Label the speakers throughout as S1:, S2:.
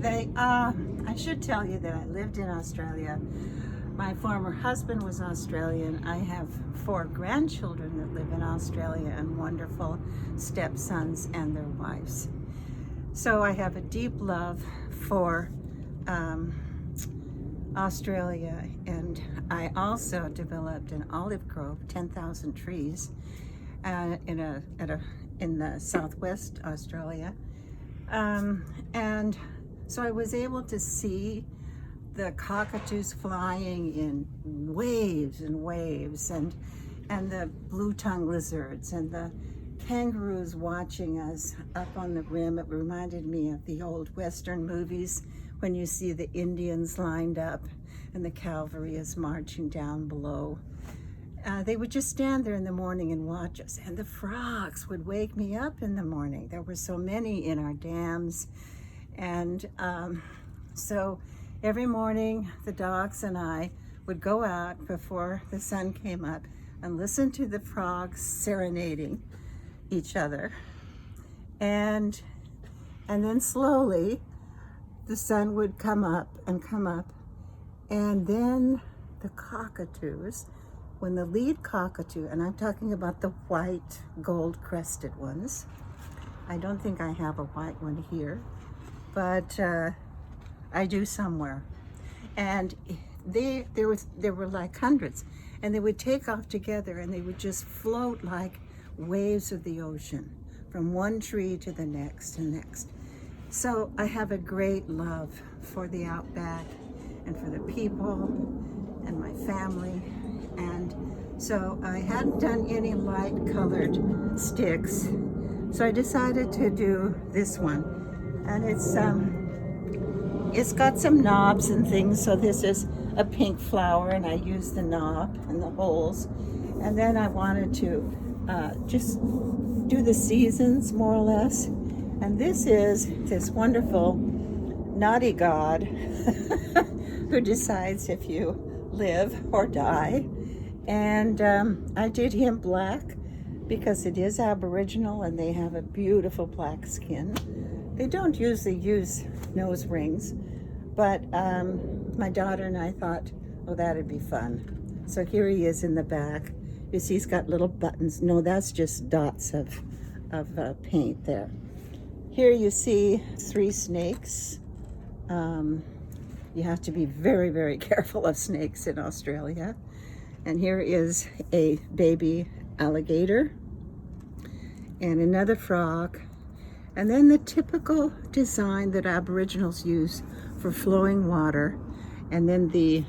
S1: I should tell you that I lived in Australia. My former husband was Australian. I have 4 grandchildren that live in Australia and wonderful stepsons and their wives. So I have a deep love for Australia, and I also developed an olive grove, 10,000 trees, in the southwest Australia, and so I was able to see the cockatoos flying in waves and waves, and the blue-tongued lizards and the kangaroos watching us up on the rim. It reminded me of the old Western movies when you see the Indians lined up and the cavalry is marching down below. They would just stand there in the morning and watch us, and the frogs would wake me up in the morning. There were so many in our dams, and so every morning the dogs and I would go out before the sun came up and listen to the frogs serenading each other, and then slowly the sun would come up, and then the cockatoos, when the lead cockatoo, and I'm talking about the white gold crested ones, I don't think I have a white one here, but I do somewhere, and there were like hundreds, and they would take off together and they would just float like waves of the ocean from one tree to the next and next. So I have a great love for the outback and for the people and my family, and so I hadn't done any light colored sticks, so I decided to do this one, and it's got some knobs and things. So this is a pink flower, and I used the knob and the holes, and then I wanted to just do the seasons more or less. And this is this wonderful naughty god who decides if you live or die. And I did him black because it is Aboriginal and they have a beautiful black skin. They don't usually use nose rings, but my daughter and I thought, oh, that'd be fun. So here he is in the back. You see he's got little buttons. No, that's just dots of paint there. Here you see 3 snakes. You have to be very, very careful of snakes in Australia. And here is a baby alligator and another frog. And then the typical design that Aboriginals use for flowing water, and then the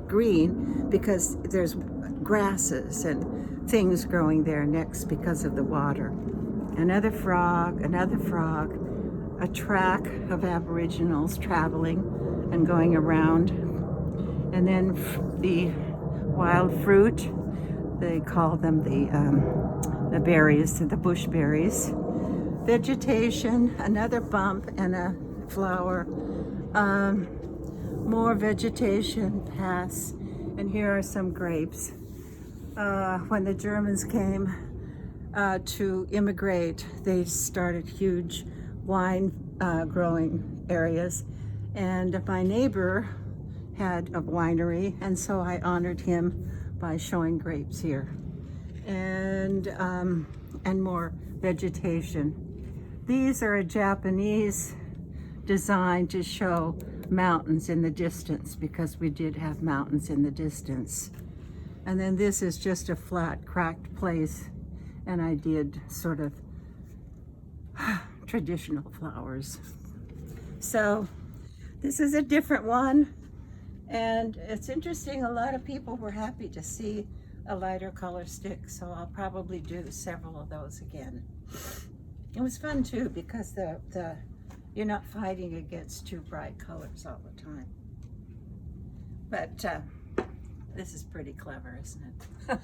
S1: green, because there's grasses and things growing there next because of the water. Another frog, a track of Aboriginals traveling and going around. And then the wild fruit, they call them the berries, the bush berries. Vegetation, another bump and a flower. More vegetation, paths, and here are some grapes. When the Germans came to immigrate, they started huge wine growing areas, and my neighbor had a winery, and so I honored him by showing grapes here, and more vegetation. These are a Japanese design to show mountains in the distance, because we did have mountains in the distance. And then this is just a flat, cracked place, and I did sort of traditional flowers. So this is a different one, and it's interesting, a lot of people were happy to see a lighter color stick, so I'll probably do several of those again. It was fun too, because you're not fighting against too bright colors all the time. But this is pretty clever, isn't it?